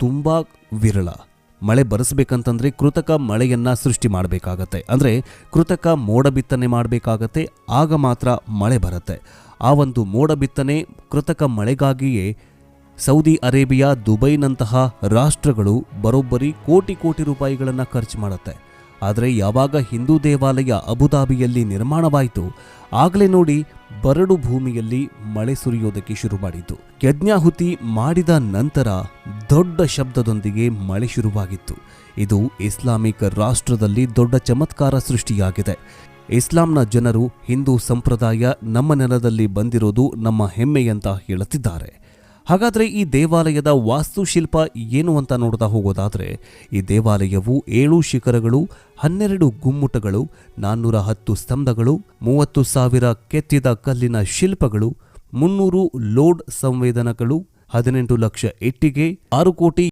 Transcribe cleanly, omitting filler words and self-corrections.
ತುಂಬ ವಿರಳ. ಮಳೆ ಬರೆಸಬೇಕಂತಂದ್ರೆ ಕೃತಕ ಮಳೆಯನ್ನ ಸೃಷ್ಟಿ ಮಾಡಬೇಕಾಗತ್ತೆ. ಅಂದರೆ ಕೃತಕ ಮೋಡ ಬಿತ್ತನೆ ಮಾಡಬೇಕಾಗತ್ತೆ. ಆಗ ಮಾತ್ರ ಮಳೆ ಬರುತ್ತೆ. ಆ ಒಂದು ಮೋಡ ಬಿತ್ತನೆ ಕೃತಕ ಮಳೆಗಾಗಿಯೇ ಸೌದಿ ಅರೇಬಿಯಾ, ದುಬೈನಂತಹ ರಾಷ್ಟ್ರಗಳು ಬರೋಬ್ಬರಿ ಕೋಟಿ ರೂಪಾಯಿಗಳನ್ನು ಖರ್ಚು ಮಾಡುತ್ತೆ. ಆದರೆ ಯಾವಾಗ ಹಿಂದೂ ದೇವಾಲಯ ಅಬುದಾಬಿಯಲ್ಲಿ ನಿರ್ಮಾಣವಾಯಿತು, ಆಗಲೇ ನೋಡಿ ಬರಡು ಭೂಮಿಯಲ್ಲಿ ಮಳೆ ಸುರಿಯೋದಕ್ಕೆ ಶುರು ಮಾಡಿತು. ಯಜ್ಞಾಹುತಿ ಮಾಡಿದ ನಂತರ ದೊಡ್ಡ ಶಬ್ದದೊಂದಿಗೆ ಮಳೆ ಶುರುವಾಗಿತ್ತು. ಇದು ಇಸ್ಲಾಮಿಕ್ ರಾಷ್ಟ್ರದಲ್ಲಿ ದೊಡ್ಡ ಚಮತ್ಕಾರ ಸೃಷ್ಟಿಯಾಗಿದೆ. ಇಸ್ಲಾಂನ ಜನರು ಹಿಂದೂ ಸಂಪ್ರದಾಯ ನಮ್ಮ ನೆಲದಲ್ಲಿ ಬಂದಿರೋದು ನಮ್ಮ ಹೆಮ್ಮೆಯಂತ ಹೇಳುತ್ತಿದ್ದಾರೆ. ಹಾಗಾದರೆ ಈ ದೇವಾಲಯದ ವಾಸ್ತುಶಿಲ್ಪ ಏನು ಅಂತ ನೋಡ್ತಾ ಹೋಗೋದಾದರೆ, ಈ ದೇವಾಲಯವು 7 ಶಿಖರಗಳು, 12 ಗುಮ್ಮಟಗಳು, 410 ಸ್ತಂಭಗಳು, 30,000 ಕೆತ್ತಿದ ಕಲ್ಲಿನ ಶಿಲ್ಪಗಳು, 300 ಲೋಡ್ ಸಂವೇದನಗಳು, 18 ಲಕ್ಷ ಇಟ್ಟಿಗೆ, 6 ಕೋಟಿ